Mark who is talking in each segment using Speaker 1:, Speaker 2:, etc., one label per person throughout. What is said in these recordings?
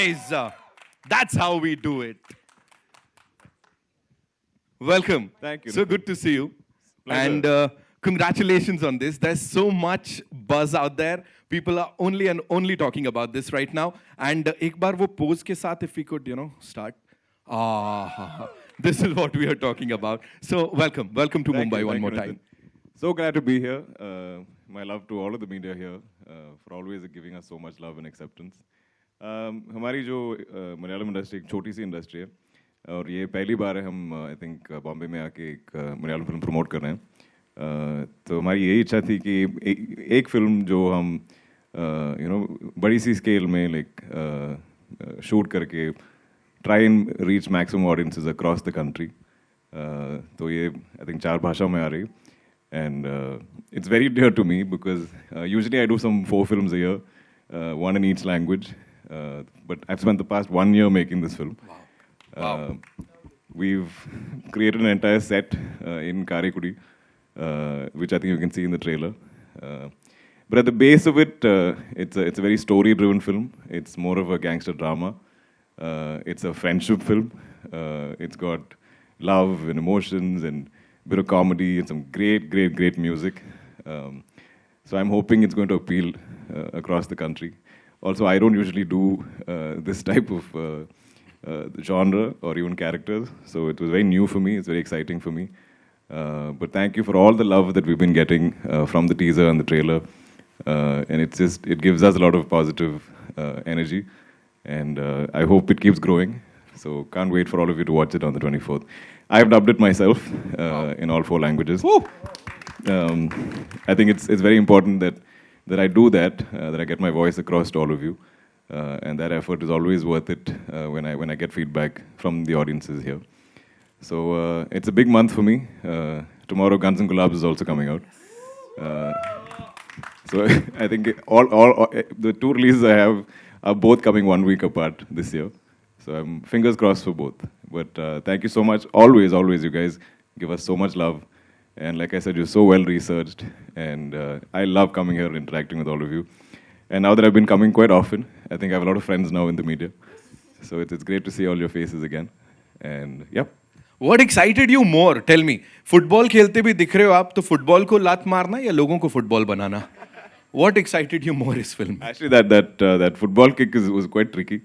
Speaker 1: Nice. That's how we do it. Welcome.
Speaker 2: Thank you.
Speaker 1: So good to see you.
Speaker 2: Pleasure.
Speaker 1: And congratulations on this. There's so much buzz out there. People are only and only talking about this right now. And एक बार वो pose के साथ, if we could, start. This is what we are talking about. So welcome to
Speaker 2: Thank
Speaker 1: Mumbai
Speaker 2: you,
Speaker 1: one
Speaker 2: thank
Speaker 1: more
Speaker 2: you,
Speaker 1: time.
Speaker 2: Nitin. So glad to be here. My love to all of the media here for always giving us so much love and acceptance. हमारी जो Malayalam industry एक छोटी सी industry है और ये पहली बार है हम आई थिंक बॉम्बे में आके एक मलयालम फिल्म प्रमोट कर रहे हैं. तो हमारी यही इच्छा थी कि एक फिल्म जो हम बड़ी सी स्केल में लाइक शूट करके try and reach maximum audiences across the country. तो ये आई थिंक 4 भाषाओं में आ रही and it's very dear to me because usually I do some 4 films a year, 1 in each language, but I've spent the past 1 year making this film.
Speaker 1: Wow.
Speaker 2: We've created an entire set in Karekudi, which I think you can see in the trailer. But at the base of it, it's a very story-driven film. It's more of a gangster drama. It's a friendship film. It's got love and emotions and bit of comedy and some great music. So I'm hoping it's going to appeal across the country. Also, I don't usually do this type of genre or even characters, so it was very new for me. It's very exciting for me. But thank you for all the love that we've been getting from the teaser and the trailer. And it gives us a lot of positive energy. And I hope it keeps growing. So can't wait for all of you to watch it on the 24th. I've dubbed it myself in all 4 languages. I think it's very important that I do that I get my voice across to all of you. And that effort is always worth it when I get feedback from the audiences here. So it's a big month for me. Tomorrow Guns and Gulabs is also coming out. So I think all the 2 releases I have are both coming 1 week apart this year. So I'm fingers crossed for both. But thank you so much. Always, you guys give us so much love. And like I said, you're so well researched. And I love coming here and interacting with all of you. And now that I've been coming quite often, I think I have a lot of friends now in the media. So it's great to see all your faces again. And yeah.
Speaker 1: What excited you more? Tell me. Football खेलते भी दिख रहे हो आप, तो football को लात मारना या लोगों को football banana? What excited you more इस film?
Speaker 2: Actually, that football kick was quite tricky.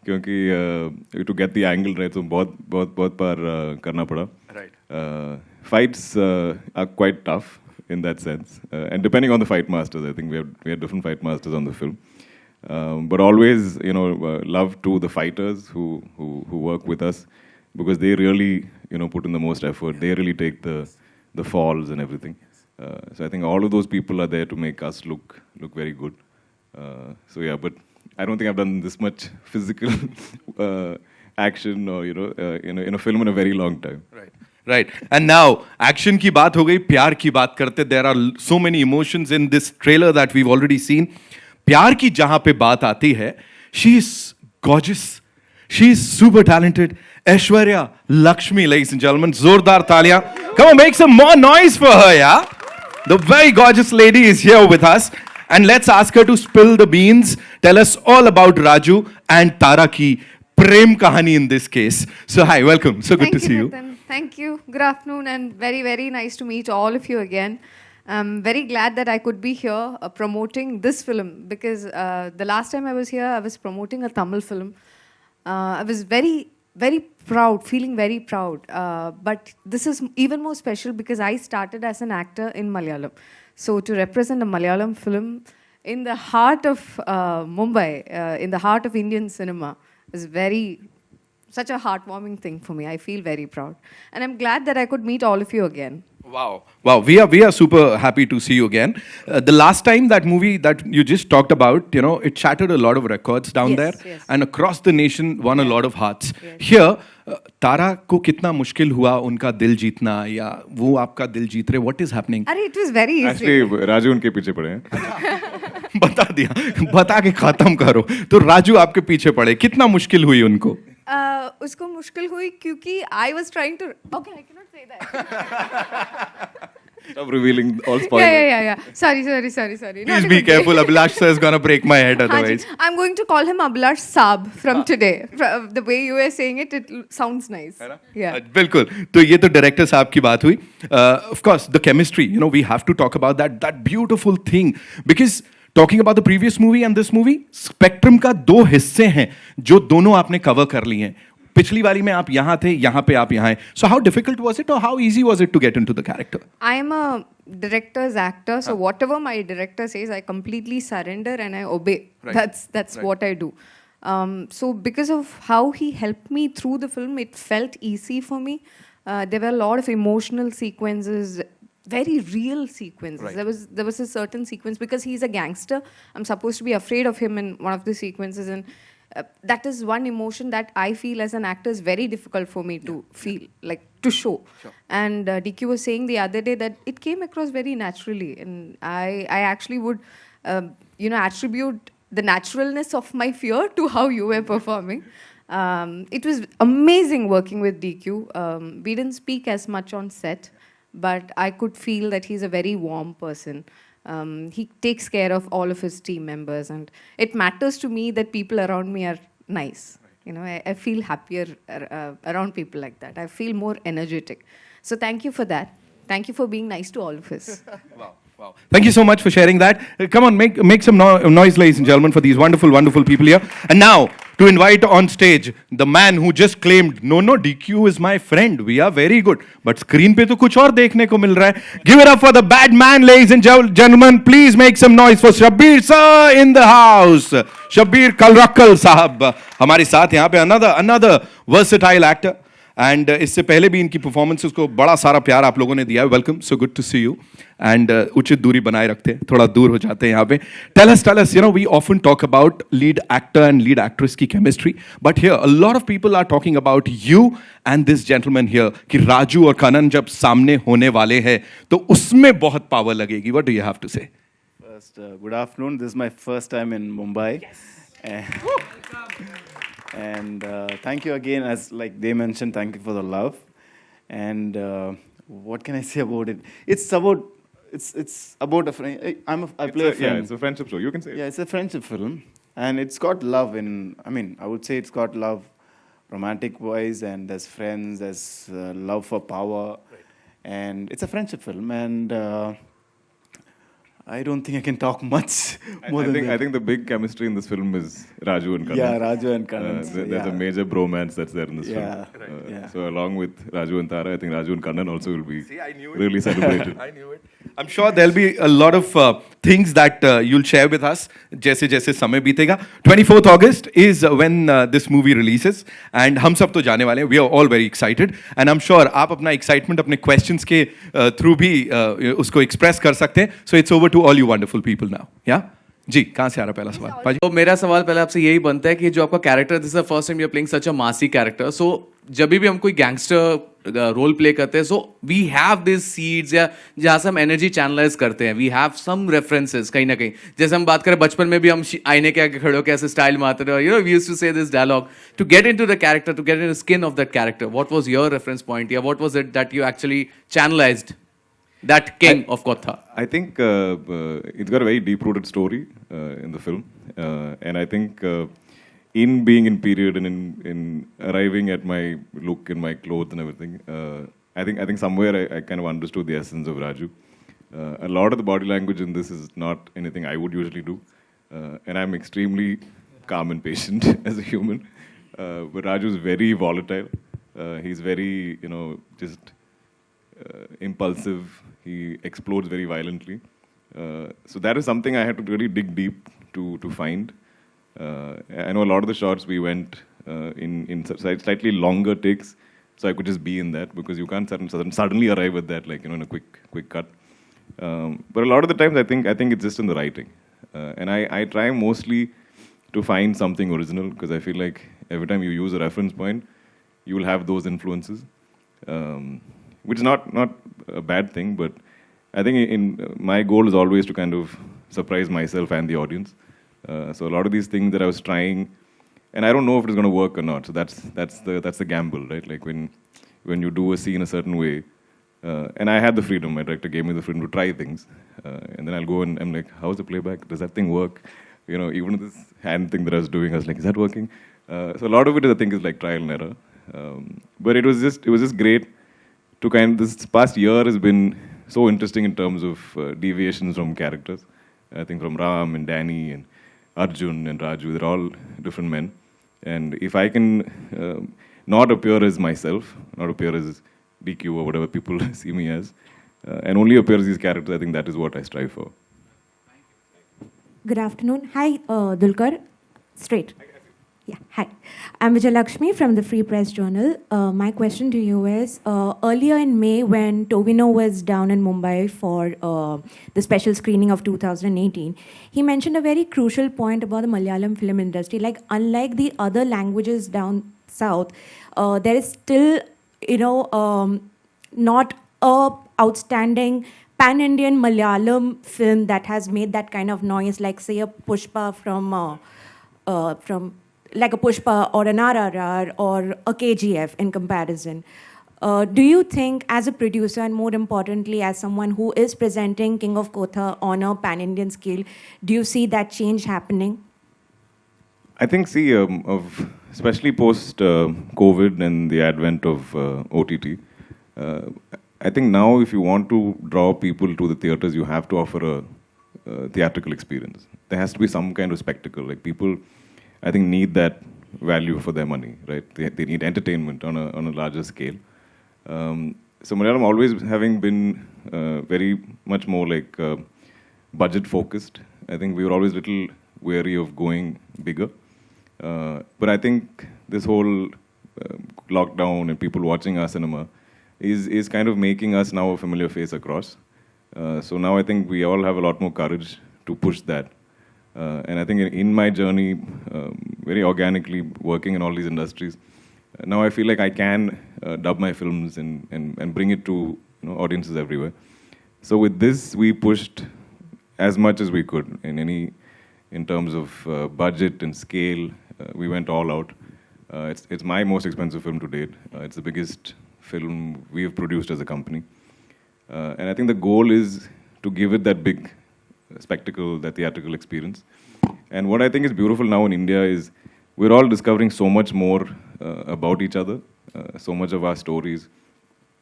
Speaker 2: क्योंकि to get the angle right, so बहुत बार करना पड़ा.
Speaker 1: Right.
Speaker 2: Fights are quite tough in that sense, and depending on the fight masters, I think we have different fight masters on the film. But always, love to the fighters who work with us because they really, put in the most effort. They really take the falls and everything. So I think all of those people are there to make us look very good. So yeah, but I don't think I've done this much physical action or in a film in a very long time.
Speaker 1: Right. And now action की बात हो गई, प्यार की बात करते. There are so many emotions in this trailer that we've already seen. प्यार की जहां पे बात आती है, she is gorgeous. She is super talented. Aishwarya Lakshmi, ladies and gentlemen, जोरदार तालियां. Come on, make some more noise for her, yeah. The very gorgeous lady is here with us. And let's ask her to spill the beans, tell us all about Raju and Tara ki prem kahani in this case. So hi, welcome. So good to see you.
Speaker 3: Thank you. Good afternoon and very nice to meet all of you again. I'm very glad that I could be here promoting this film because the last time I was here, I was promoting a Tamil film. I was very proud, feeling very proud. But this is even more special because I started as an actor in Malayalam. So to represent a Malayalam film in the heart of Mumbai, in the heart of Indian cinema, is such a heartwarming thing for me. I feel very proud. And I'm glad that I could meet all of you again.
Speaker 1: Wow. We are super happy to see you again. The last time that movie that you just talked about, it shattered a lot of records down there.
Speaker 3: Yes.
Speaker 1: And across the nation won a lot of hearts.
Speaker 3: Yes.
Speaker 1: Here, तारा को कितना मुश्किल हुआ उनका दिल जीतना या वो आपका दिल जीत रहे? What is happening?
Speaker 3: अरे it was very easy.
Speaker 2: Actually, Raju उनके पीछे पड़े हैं.
Speaker 1: बता के खत्म करो. तो राजू आपके पीछे पड़े. कितना मुश्किल हुई उनको?
Speaker 3: उसको मुश्किल हुई क्योंकि I was trying to... Okay, I cannot say that.
Speaker 2: Stop revealing all spoilers.
Speaker 3: Yeah. Sorry. Not
Speaker 1: Please
Speaker 3: a
Speaker 1: be
Speaker 3: big deal.
Speaker 1: careful. Abhilash sir is gonna break my head otherwise.
Speaker 3: Haji, I'm going to call him Abhilash Saab from today. The way you were saying it, it sounds nice. Yeah.
Speaker 1: बिल्कुल तो ये तो director साहब की बात हुई of course the chemistry you know we have to talk about that beautiful thing because talking about the previous movie and this movie spectrum का दो हिस्से हैं जो दोनों आपने कवर कर लिए हैं पिछली वाली में आप यहाँ थे यहाँ पे आप यहाँ हैं so how difficult was it और how easy was it to get into the character
Speaker 3: I am a director's actor, so whatever my director says, I completely surrender and I obey.
Speaker 1: Right.
Speaker 3: That's what I do. So because of how he helped me through the film, it felt easy for me. There were a lot of emotional sequences, very real sequences.
Speaker 1: Right.
Speaker 3: There was a certain sequence because he's a gangster. I'm supposed to be afraid of him in one of the sequences, and that is one emotion that I feel as an actor is very difficult for me to feel, like to show.
Speaker 1: Sure.
Speaker 3: And DQ was saying the other day that it came across very naturally, and I actually would, attribute the naturalness of my fear to how you were performing. It was amazing working with DQ. We didn't speak as much on set, but I could feel that he's a very warm person. He takes care of all of his team members, and it matters to me that people around me are nice. You know, I feel happier around people like that. I feel more energetic. So thank you for that. Thank you for being nice to all of us.
Speaker 1: Wow. Thank you so much for sharing that. Come on, make some noise, ladies and gentlemen, for these wonderful, wonderful people here. And now, to invite on stage the man who just claimed, no, DQ is my friend. We are very good. But screen पे तो कुछ और देखने को मिल रहा है. Give it up for the bad man, ladies and gentlemen. Please make some noise for Shabbir sir in the house. Shabbir Kalrakkal sahab हमारे साथ यहाँ पे another versatile actor. एंड इससे पहले भी इनकी परफॉर्मेंसेस को बड़ा सारा प्यार आप लोगों ने दिया है welcome so good to see you and उचित दूरी बनाए रखते हैं थोड़ा दूर हो जाते हैं यहाँ पे tell us you know we often talk about lead actor and lead actress की chemistry but here a lot of people are talking about you and this gentleman here कि राजू और कनन जब सामने होने वाले हैं तो उसमें बहुत पावर लगेगी what do you have to say
Speaker 4: First, good afternoon. This is my first time in Mumbai. And thank you again, as like they mentioned, thank you for the love. And what can I say about it? It's about a friend. I play a friend.
Speaker 2: Yeah, it's a friendship show. You can say it.
Speaker 4: Yeah, it's a friendship film, and it's got love in. I mean, I would say it's got love, romantic wise, and there's friends, there's love for power, and it's a friendship film, and. I don't think I can talk much more than that.
Speaker 2: I think the big chemistry in this film is Raju and Kannan.
Speaker 4: Yeah, Raju and Kannan.
Speaker 2: There's a major bromance that's there in this
Speaker 4: Yeah,
Speaker 2: film.
Speaker 4: yeah.
Speaker 2: So along with Raju and Tara, I think Raju and Kannan also will be really celebrated.
Speaker 1: I knew it. I'm sure there'll be a lot of things that you'll share with us जैसे जैसे समय बीतेगा 24th August is when this movie releases and हम सब तो जाने वाले हैं we are all very excited and I'm sure आप अपना excitement अपने questions के through भी उसको express कर सकते हैं so it's over to all you wonderful people now yeah जी कहाँ से आ रहा पहला सवाल पाजी
Speaker 5: तो मेरा सवाल पहले आपसे यही बनता है कि जो आपका character this is the first time you are playing such a massy character सो जब भी हम कोई गैंगस्टर रोल प्ले करते हैं so we have this seeds या जहाँ से हम एनर्जी चैनलाइज करते हैं वी हैव सम रेफरेंसेस कहीं ना कहीं जैसे हम बात करें बचपन में भी हम आईने के आगे खड़े होकर ऐसे स्टाइल में आते रहे you know we used to say this dialogue to get into the character to get in the skin of that character what was your reference point या what was it that you actually channelized that king of Kotha?
Speaker 2: I think it's got a very deep-rooted story in the film, and I think in being in period and in arriving at my look and my clothes and everything, I think somewhere I kind of understood the essence of Raju. A lot of the body language in this is not anything I would usually do, and I'm extremely calm and patient as a human. But Raju is very volatile. He's very, just impulsive. He explodes very violently. So that is something I had to really dig deep to find. I know a lot of the shots we went in slightly longer takes, so I could just be in that because you can't suddenly arrive at that like in a quick cut. But a lot of the times I think it's just in the writing, and I try mostly to find something original because I feel like every time you use a reference point, you will have those influences. Which is not a bad thing, but I think my goal is always to kind of surprise myself and the audience. So a lot of these things that I was trying, and I don't know if it's going to work or not. So that's the gamble, right? Like when you do a scene a certain way, And I had the freedom. My director gave me the freedom to try things. And then I'll go and I'm like, how's the playback? Does that thing work? You know, even this hand thing that I was doing, I was like, is that working? So a lot of it, I think, is like trial and error. But it was just great to this past year has been so interesting in terms of deviations from characters. I think from Ram and Danny and Arjun and Raju, they're all different men. And if I can not appear as myself, not appear as DQ or whatever people see me as, and only appear as these characters, I think that is what I strive for.
Speaker 6: Good afternoon. Hi, Dulkar. Straight. Yeah, hi. I'm Vijay Lakshmi from the Free Press Journal. My question to you is, earlier in May when Tovino was down in Mumbai for the special screening of 2018, he mentioned a very crucial point about the Malayalam film industry. Like, unlike the other languages down south, there is still, not a outstanding pan-Indian Malayalam film that has made that kind of noise, like say a Pushpa from like a Pushpa or an RRR or a KGF in comparison. Do you think, as a producer and more importantly as someone who is presenting King of Kotha on a pan-Indian scale, do you see that change happening?
Speaker 2: I think, especially post COVID and the advent of OTT, I think now if you want to draw people to the theaters, you have to offer a theatrical experience. There has to be some kind of spectacle. Like, people, I think, need that value for their money, right? They need entertainment on a larger scale. So Malayalam always having been very much more like budget focused. I think we were always a little wary of going bigger. But I think this whole lockdown and people watching our cinema is kind of making us now a familiar face across. So now I think we all have a lot more courage to push that. And I think in my journey, very organically working in all these industries, now I feel like I can dub my films and bring it to audiences everywhere. So with this, we pushed as much as we could in terms of budget and scale. We went all out. It's my most expensive film to date. It's the biggest film we have produced as a company. And I think the goal is to give it that big spectacle, that theatrical experience. And what I think is beautiful now in India is we're all discovering so much more about each other, so much of our stories,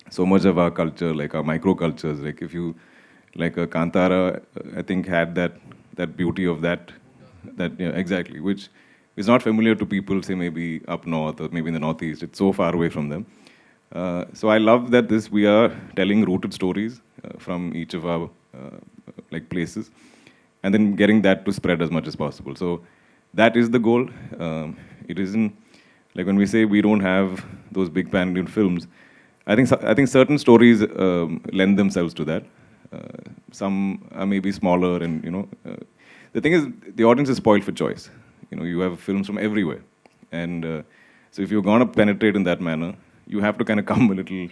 Speaker 2: so much of our culture, like our micro-cultures. Like if you, like Kantara, I think had that beauty of that exactly, which is not familiar to people, say maybe up north or maybe in the northeast. It's so far away from them. So I love that we are telling rooted stories from each of our like places, and then getting that to spread as much as possible. So that is the goal. It isn't like when we say we don't have those big pan-Indian films. I think certain stories lend themselves to that. Some are maybe smaller, and the thing is the audience is spoiled for choice. You have films from everywhere, and so if you're gonna penetrate in that manner, you have to kind of come a little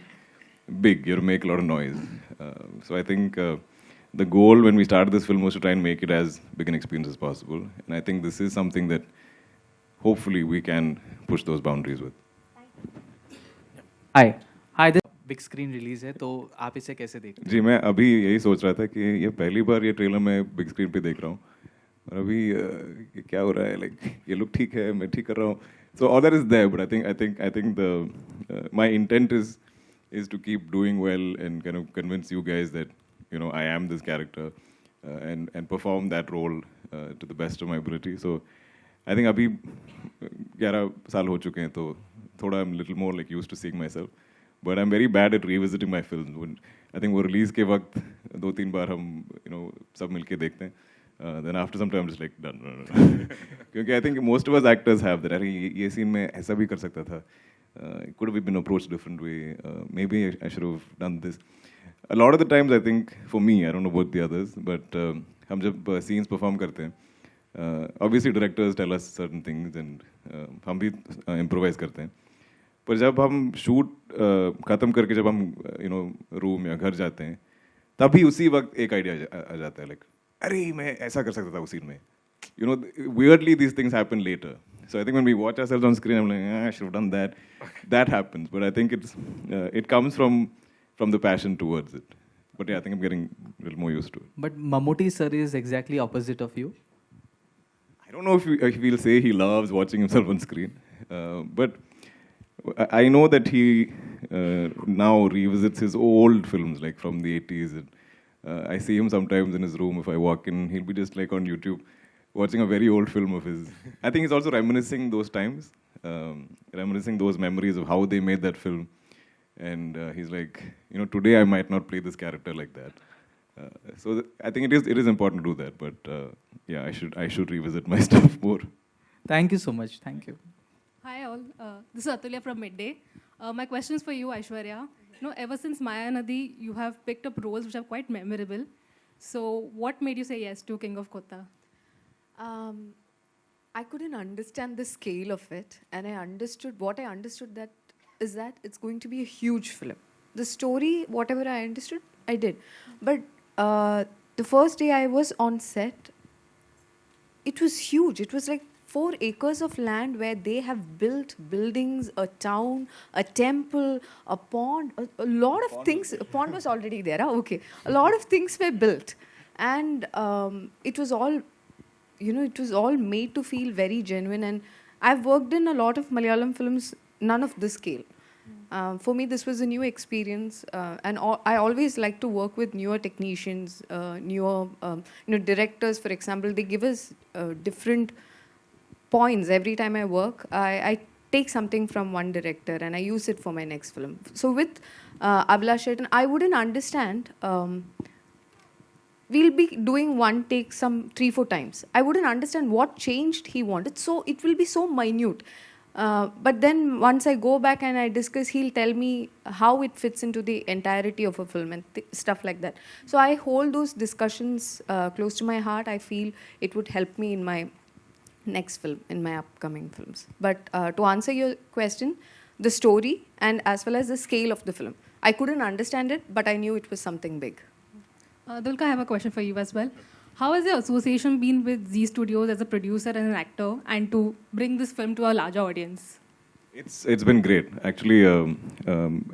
Speaker 2: big. You have to make a lot of noise. So I think the goal when we started this film was to try and make it as big an experience as possible. And I think this is something that hopefully we can push those boundaries with.
Speaker 7: Hi. Hi, this big screen release है तो आप इसे कैसे देखते हैं?
Speaker 2: जी मैं अभी यही सोच रहा था कि ये पहली बार ये ट्रेलर मैं बिग स्क्रीन पे देख रहा हूँ और अभी ये क्या हो रहा है लाइक ये लुक ठीक है मैं ठीक कर रहा हूँ so all that is there but I think the my intent is to keep doing well and kind of convince you guys that I am this character and perform that role to the best of my ability. So I think अभी 11 साल हो चुके हैं तो थोड़ा I'm a little more like used to seeing myself. But I'm very bad at revisiting my films. I think वो release के वक्त 2-3 बार हम सब मिलके देखते हैं. Then after some time I'm just like done. क्योंकि I think most of us actors have that. अरे ये scene में ऐसा भी कर सकता था. It could have been approached a different way. Maybe I should have done this. A lot of the times I think for me, I don't know about the others, but हम जब scenes perform करते हैं, obviously directors tell us certain things and हम भी improvise करते हैं. पर जब हम शूट ख़त्म करके जब हम रूम या घर जाते हैं तभी उसी वक्त एक आइडिया आ जाता है लाइक अरे मैं ऐसा कर सकता था उस सीन में weirdly these things happen later. So I think when we watch ourselves on screen I'm like I should have done that happens but I think it comes from from the passion towards it. But yeah, I think I'm getting a little more used to it.
Speaker 7: But Mammootty sir is exactly opposite of you.
Speaker 2: I don't know if he'll say he loves watching himself on screen, but I know that he now revisits his old films, like from the 80s. And, I see him sometimes in his room. If I walk in, he'll be just like on YouTube, watching a very old film of his. I think he's also reminiscing those times, reminiscing those memories of how they made that film. And he's like, you know, today I might not play this character like that. So I think it is important to do that. But yeah, I should revisit my stuff more.
Speaker 7: Thank you so much. Thank you.
Speaker 8: Hi all, this is Atulya from Midday. My question is for you, Aishwarya. You know, ever since Maya Nadi, you have picked up roles which are quite memorable. So, what made you say yes to King of Kotha?
Speaker 3: I couldn't understand the scale of it, and I understood that it's going to be a huge film. The story, whatever I understood, I did. But the first day I was on set, it was huge. It was like 4 acres of land where they have built buildings, a town, a temple, a pond, a lot of things. A pond was already there. Okay. A lot of things were built. And it was all, it was all made to feel very genuine. And I've worked in a lot of Malayalam films, none of this scale. For me, this was a new experience. And I always like to work with newer technicians, newer directors, for example. They give us different points every time I work. I take something from one director and I use it for my next film. So with Abhilash Shetty, I wouldn't understand. We'll be doing one take some 3-4 times. I wouldn't understand what changed he wanted. So it will be so minute. But then once I go back and I discuss, he'll tell me how it fits into the entirety of a film and stuff like that. So I hold those discussions close to my heart. I feel it would help me in my next film, in my upcoming films. But to answer your question, the story and as well as the scale of the film. I couldn't understand it, but I knew it was something big.
Speaker 8: Dulka, I have a question for you as well. How has your association been with Z Studios as a producer and an actor, and to bring this film to a larger audience?
Speaker 2: It's been great. Actually,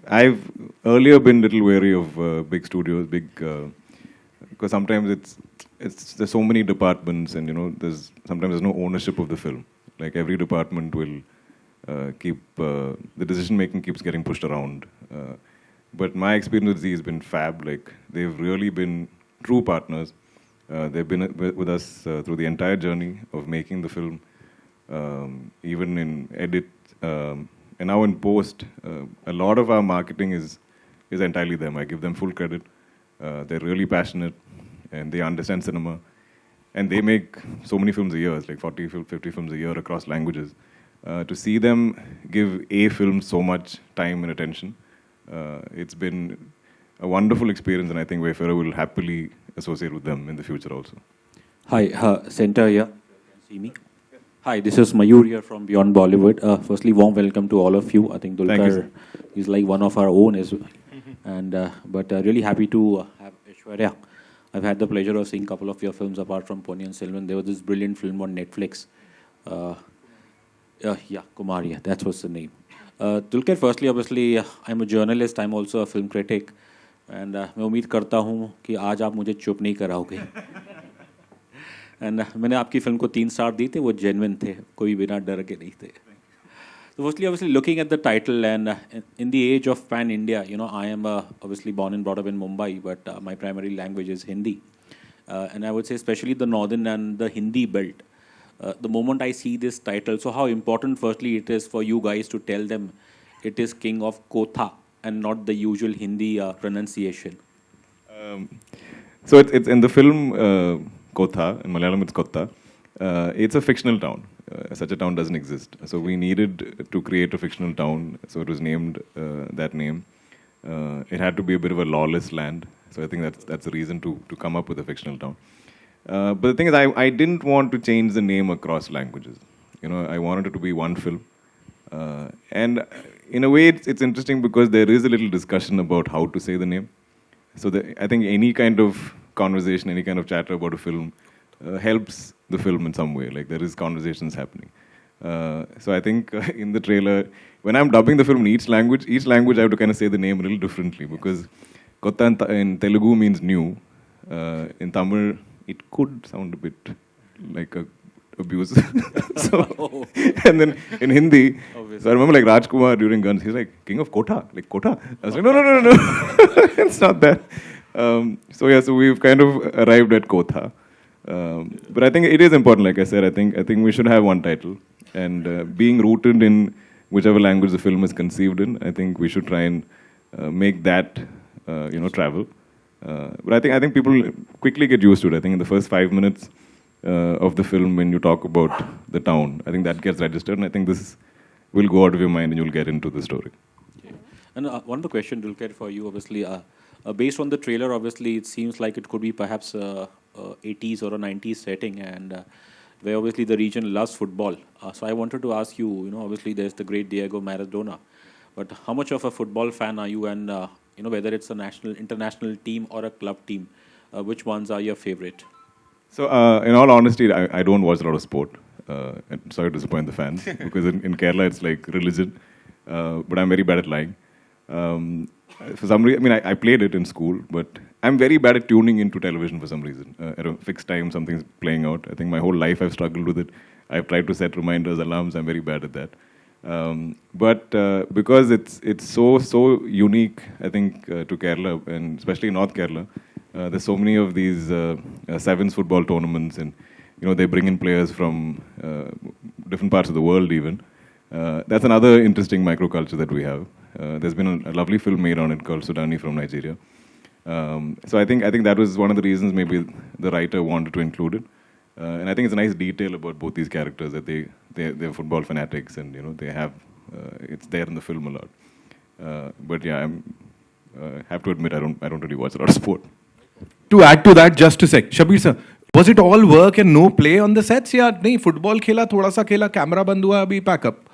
Speaker 2: I've earlier been a little wary of big studios, because sometimes there's so many departments, and sometimes there's no ownership of the film. Like every department will keep the decision making keeps getting pushed around. But my experience with Z has been fab. Like they've really been true partners. They've been with us through the entire journey of making the film, even in edit, and now in post. A lot of our marketing is entirely them. I give them full credit. They're really passionate, and they understand cinema. And they make so many films a year, it's like 40, 50 films a year across languages. To see them give a film so much time and attention, it's been a wonderful experience, and I think Wayfarer will happily associate with them in the future also.
Speaker 9: Hi, Center here. You can see me. Hi, this is Mayur here from Beyond Bollywood. Firstly, warm welcome to all of you. I think Dulkar is like one of our own as well. And but really happy to have Aishwarya. I've had the pleasure of seeing a couple of your films apart from Ponniyin Selvan. There was this brilliant film on Netflix. Kumar, that was the name. Dulkar, firstly, obviously, I'm a journalist. I'm also a film critic. And मैं उम्मीद करता हूँ कि आज आप मुझे चुप नहीं कराओगे. And मैंने आपकी फिल्म को 3 स्टार दिए थे, वो genuine थे, कोई बिना डर के नहीं थे. So firstly, obviously, looking at the title and in the age of pan-India, I am obviously born and brought up in Mumbai, but my primary language is Hindi. And I would say especially the northern and the Hindi belt. The moment I see this title, so how important firstly it is for you guys to tell them it is King of Kotha and not the usual Hindi pronunciation.
Speaker 2: So it's in the film Kotha, in Malayalam it's Kotha. It's a fictional town. Such a town doesn't exist. So we needed to create a fictional town. So it was named that name. It had to be a bit of a lawless land. So I think that's the reason to come up with a fictional town. But the thing is, I didn't want to change the name across languages. I wanted it to be one film. And in a way, it's interesting because there is a little discussion about how to say the name. So I think any kind of conversation, any kind of chatter about a film helps the film in some way. Like there is conversations happening. So I think in the trailer, when I'm dubbing the film in each language I have to kind of say the name a little differently because Kotha in Telugu means new. In Tamil, it could sound a bit like a abuse. So, and then in Hindi, so I remember like Rajkumar during Guns, he's like, King of Kotha, like Kotha. I was like, no. It's not that. So we've kind of arrived at Kotha. But I think it is important, like I said, I think we should have one title. And being rooted in whichever language the film is conceived in, I think we should try and make that, travel. But I think people quickly get used to it. I think in the first 5 minutes of the film, when you talk about the town, I think that gets registered, and I think this will go out of your mind and you'll get into the story.
Speaker 9: Okay. And one other question, Dulquer, for you, obviously, based on the trailer, obviously, it seems like it could be perhaps 80s or a 90s setting, and where obviously the region loves football. So I wanted to ask you, obviously there's the great Diego Maradona, but how much of a football fan are you, and whether it's a national, international team or a club team, which ones are your favorite?
Speaker 2: So, in all honesty, I don't watch a lot of sport. I'm sorry to disappoint the fans, because in Kerala it's like religion, but I'm very bad at lying. For some reason, I played it in school, but I'm very bad at tuning into television for some reason. At a fixed time, something's playing out. I think my whole life I've struggled with it. I've tried to set reminders, alarms. I'm very bad at that. But because it's so unique, I think, to Kerala, and especially North Kerala, there's so many of these sevens football tournaments, and they bring in players from different parts of the world even. That's another interesting microculture that we have. There's been a lovely film made on it called Sudani from Nigeria. So I think that was one of the reasons maybe the writer wanted to include it. And I think it's a nice detail about both these characters, that they're football fanatics, and they have it's there in the film a lot. But yeah, I have to admit I don't really watch a lot of sport.
Speaker 1: To add to that, just a sec, Shabir sir, was it all work and no play on the sets? या नहीं football खेला, थोड़ा सा खेला, camera बंद हुआ, अभी pack up.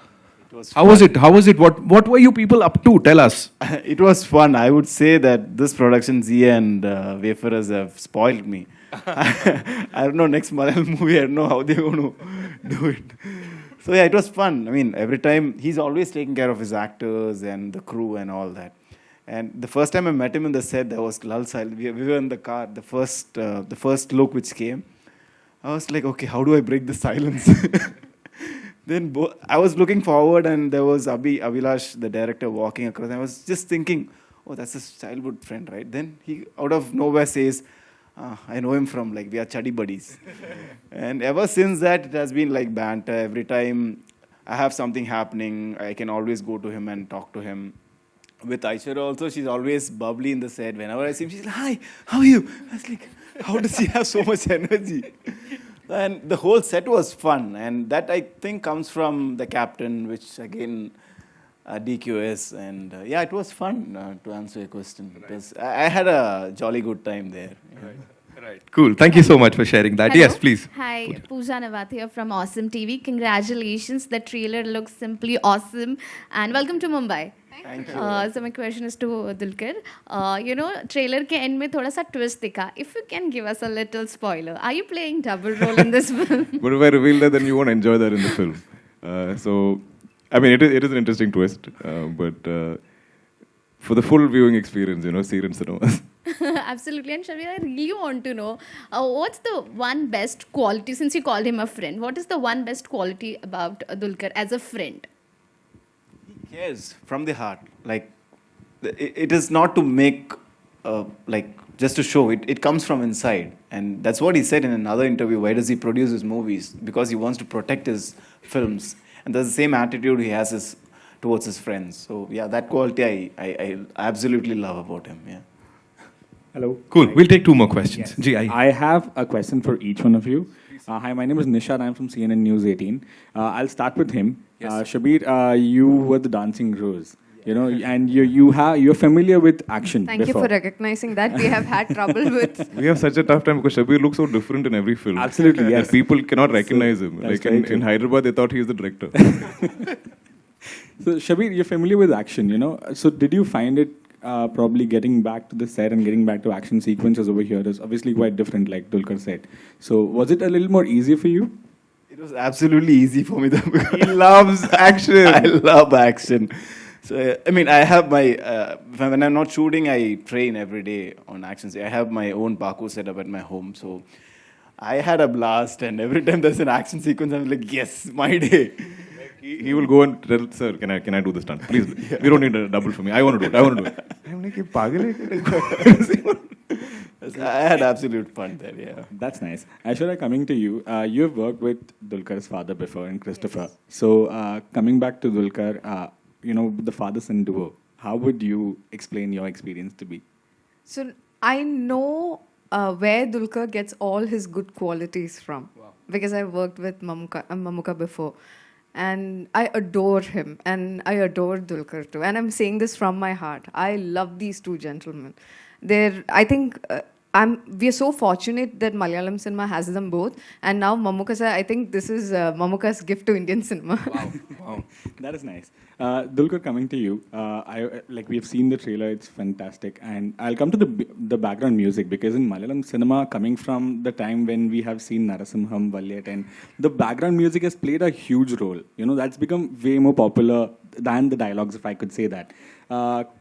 Speaker 1: How was it? What were you people up to? Tell us.
Speaker 4: It was fun. I would say that this production, Zia and Wayfarers, have spoiled me. I don't know, next Malayalam movie, I don't know how they're going to do it. So yeah, it was fun. Every time, he's always taking care of his actors and the crew and all that. And the first time I met him in the set, there was lull silence. We were in the car. The first look which came, I was like, okay, how do I break the silence? Then I was looking forward, and there was Abhilash, the director, walking across. I was just thinking, oh, that's his childhood friend, right? Then he, out of nowhere, says, I know him from, we are chuddy buddies. And ever since that, it has been like banter. Every time I have something happening, I can always go to him and talk to him. With Aishwarya also, she's always bubbly in the set. Whenever I see him, she's like, hi, how are you? I was like, how does he have so much energy? And the whole set was fun. And that, I think, comes from the captain, which, again, DQS. And yeah, it was fun, to answer your question. Because I had a jolly good time there. Yeah.
Speaker 1: Right. Cool. Thank you so much for sharing that.
Speaker 10: Hello.
Speaker 1: Yes, please.
Speaker 10: Hi, Pooja Nawat here from Awesome TV. Congratulations. The trailer looks simply awesome. And welcome to Mumbai.
Speaker 4: Thank you.
Speaker 10: So my question is to Dulquer. Trailer ke end mein thoda sa twist dikha. If you can give us a little spoiler, are you playing double role in this film?
Speaker 2: But if I reveal that, then you won't enjoy that in the film. It is an interesting twist. But for the full viewing experience, see it in cinemas.
Speaker 10: Absolutely. And Shabir, I really want to know, what's the one best quality, since you called him a friend, what is the one best quality about Dulquer as a friend?
Speaker 4: He cares from the heart. It is not to make, just to show. It comes from inside. And that's what he said in another interview. Why does he produce his movies? Because he wants to protect his films. And that's the same attitude he has towards his friends. So yeah, that quality I absolutely love about him. Yeah.
Speaker 11: Hello.
Speaker 1: Cool.
Speaker 11: Hi.
Speaker 1: We'll take two more questions.
Speaker 11: Yes.
Speaker 1: Ji,
Speaker 11: I have a question for each one of you. Hi, my name is Nishad. I'm from CNN News 18. I'll start with him.
Speaker 1: Yes.
Speaker 11: Shabir, you were the dancing rose. And you're familiar with action.
Speaker 3: Thank you for recognizing that. We have had trouble with.
Speaker 2: We have such a tough time because Shabir looks so different in every film.
Speaker 11: Absolutely, yes.
Speaker 2: And people cannot recognize him.
Speaker 11: That's
Speaker 2: In Hyderabad, they thought he is the director.
Speaker 11: So Shabir, you're familiar with action, So did you find it probably getting back to the set and getting back to action sequences over here is obviously quite different, like Dulquer said. So was it a little more easier for you?
Speaker 4: It was absolutely easy for me.
Speaker 2: He loves action.
Speaker 4: I love action. So, I mean, I have my, when I'm not shooting, I train every day on action. I have my own parkour setup at my home. So I had a blast, and every time there's an action sequence, I'm like, yes, my day.
Speaker 2: He will go and tell, sir, can I do the stunt? Please, we don't need a double for me. I want to do it. I'm like, "Ye pagal hai?"
Speaker 4: I had absolute fun there, yeah.
Speaker 11: That's nice. Aishwarya, coming to you, you have worked with Dulkar's father before and Christopher. So coming back to Dulkar, the father-son duo, how would you explain your experience to be?
Speaker 3: So I know where Dulkar gets all his good qualities from. Wow. Because I worked with Mamuka before. And I adore him, and I adore Dulkar too. And I'm saying this from my heart. I love these two gentlemen. I think we are so fortunate that Malayalam cinema has them both. And now Mamuka sir, I think this is Mamuka's gift to Indian cinema.
Speaker 11: Wow. That is nice. Dulkar, coming to you, we have seen the trailer, it's fantastic. And I'll come to the background music, because in Malayalam cinema, coming from the time when we have seen Narasimham, Valyat, and the background music has played a huge role. That's become way more popular than the dialogues, if I could say that.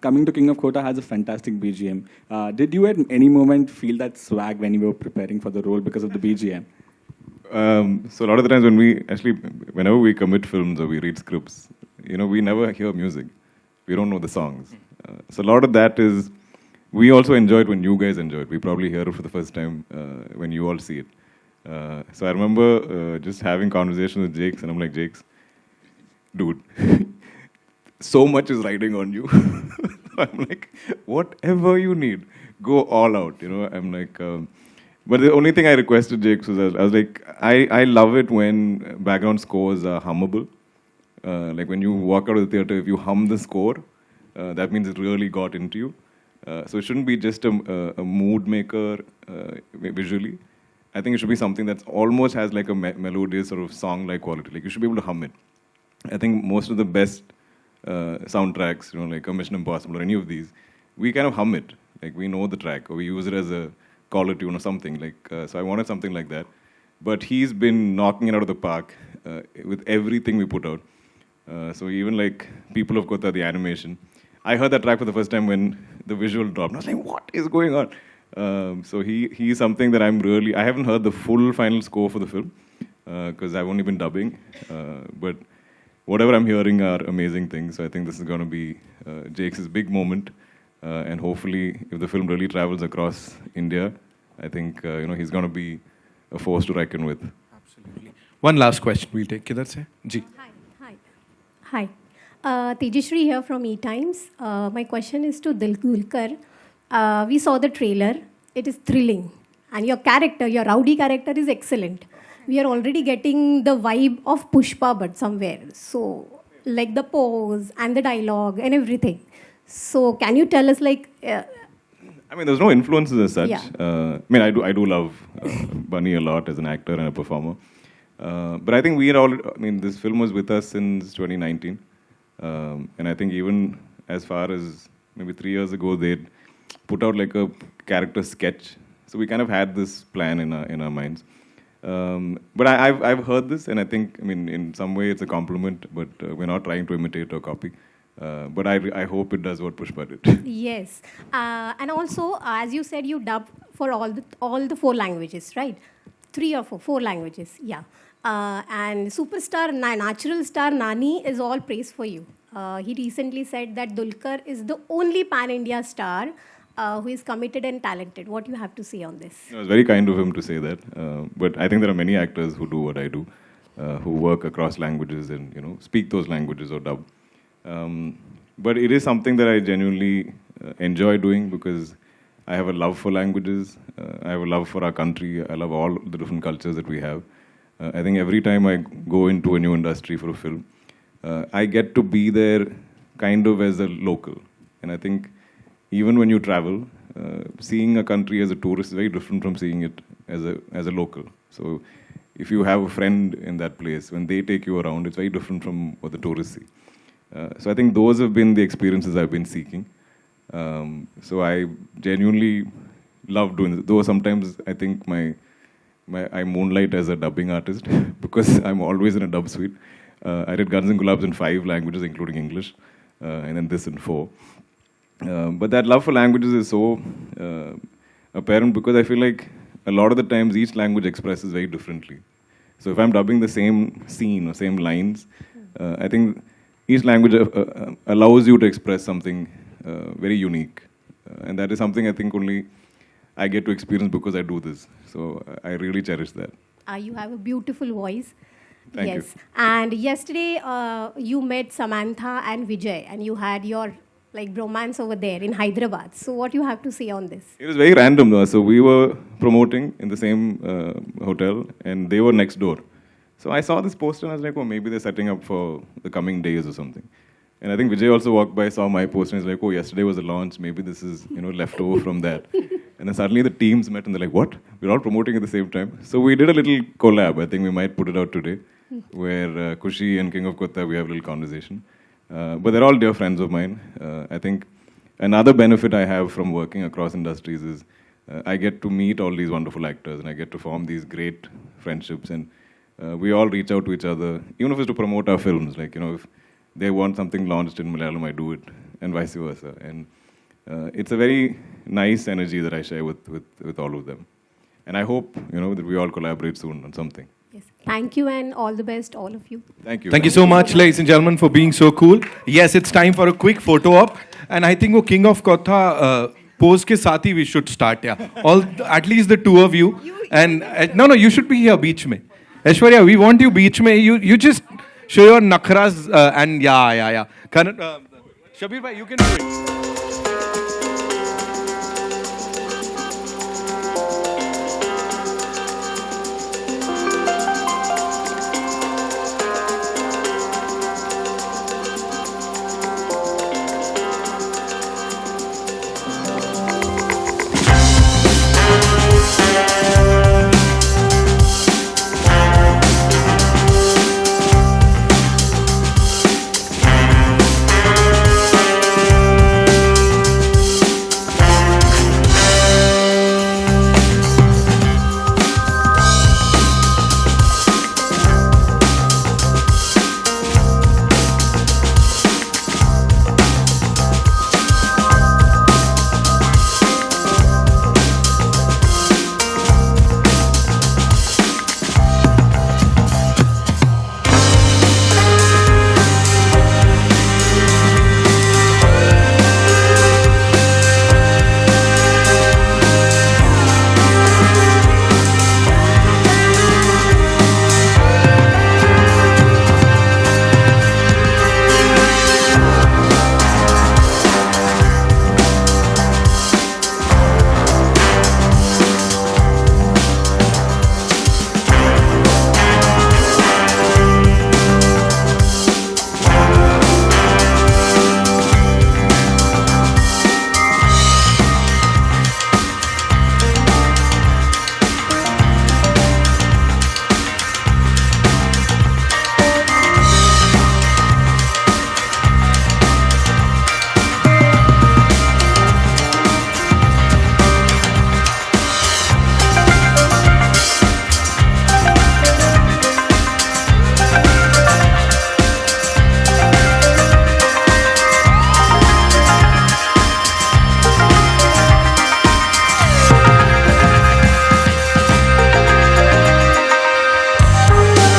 Speaker 11: Coming to King of Kotha has a fantastic BGM. Did you at any moment feel that swag when you were preparing for the role because of the BGM?
Speaker 2: So a lot of the times whenever we commit films or we read scripts, we never hear music. We don't know the songs. So a lot of that is, we also enjoy it when you guys enjoy it. We probably hear it for the first time when you all see it. So I remember just having conversations with Jakes, and I'm like, Jakes, dude, so much is riding on you. I'm like, whatever you need, go all out. I'm like, but the only thing I requested Jakes was, I was like, I love it when background scores are hummable. Like when you walk out of the theater, if you hum the score, that means it really got into you. So it shouldn't be just a mood maker visually. I think it should be something that almost has like a melodious sort of song-like quality. Like you should be able to hum it. I think most of the best soundtracks, like a Mission Impossible or any of these, we kind of hum it. Like we know the track, or we use it as a caller tune or something. So I wanted something like that. But he's been knocking it out of the park with everything we put out. So even like People of Kotha, the animation, I heard that track for the first time when the visual dropped. I was like, what is going on? So he's something that I haven't heard the full final score for the film because I've only been dubbing. But whatever I'm hearing are amazing things. So I think this is going to be Jake's big moment. And hopefully, if the film really travels across India, I think he's going to be a force to reckon with.
Speaker 1: Absolutely. One last question we'll take. Kidhar se? Ji.
Speaker 12: Hi. Tejashri here from E-Times. My question is to Dulkar. We saw the trailer. It is thrilling. And your rowdy character is excellent. We are already getting the vibe of Pushpa, but somewhere. So, like the pose and the dialogue and everything. So, can you tell us
Speaker 2: there's no influences as such.
Speaker 12: Yeah.
Speaker 2: I do love Bunny a lot as an actor and a performer. But I think this film was with us since 2019. And I think even as far as maybe 3 years ago, they'd put out like a character sketch. So we kind of had this plan in our minds. But I've heard this, and I think, in some way it's a compliment, but we're not trying to imitate or copy. But I hope it does what Pushpa did.
Speaker 12: Yes. And also, as you said, you dub for all the 4 languages, right? 3 or 4 languages, yeah. And superstar, natural star Nani is all praise for you. He recently said that Dulkar is the only pan-India star who is committed and talented. What do you have to say on this?
Speaker 2: It was very kind of him to say that. But I think there are many actors who do what I do, who work across languages and speak those languages or dub. But it is something that I genuinely enjoy doing because I have a love for languages. I have a love for our country. I love all the different cultures that we have. I think every time I go into a new industry for a film, I get to be there kind of as a local. And I think even when you travel, seeing a country as a tourist is very different from seeing it as a local. So if you have a friend in that place, when they take you around, it's very different from what the tourists see. So I think those have been the experiences I've been seeking. So I genuinely love doing this. Though sometimes I think my I moonlight as a dubbing artist because I'm always in a dub suite. I did Guns and Gulabs in 5 languages, including English, and then this in 4. But that love for languages is so apparent because I feel like a lot of the times each language expresses very differently. So if I'm dubbing the same scene or same lines, I think each language allows you to express something very unique. And that is something I think only I get to experience because I do this. So I really cherish that.
Speaker 12: You have a beautiful voice.
Speaker 2: Thank
Speaker 12: yes.
Speaker 2: you.
Speaker 12: And yesterday you met Samantha and Vijay, and you had your like bromance over there in Hyderabad. So what you have to say on this?
Speaker 2: It was very random though. So we were promoting in the same hotel and they were next door. So I saw this poster and I was like, oh, maybe they're setting up for the coming days or something. And I think Vijay also walked by, saw my poster and he's like, oh, yesterday was the launch. Maybe this is, left over from that. And then suddenly the teams met and they're like, what? We're all promoting at the same time. So we did a little collab. I think we might put it out today where Kushi and King of Kotha, we have a little conversation. But they're all dear friends of mine. I think another benefit I have from working across industries is I get to meet all these wonderful actors and I get to form these great friendships. And we all reach out to each other, even if it's to promote our films. Like, if they want something launched in Malayalam, I do it, and vice versa. And it's a very nice energy that I share with all of them. And I hope, that we all collaborate soon on something.
Speaker 12: Yes. Thank you and all the best, all of you.
Speaker 2: Thank you.
Speaker 1: Thank you so much, ladies and gentlemen, for being so cool. Yes, it's time for a quick photo op. And I think King of Kotha pose ke saath hi we should start, yeah. At least the two of you. And no, you should be here, beach mein. Aishwarya, we want you beach mein. You just show your nakras and yeah. Shabir bhai, you can do it.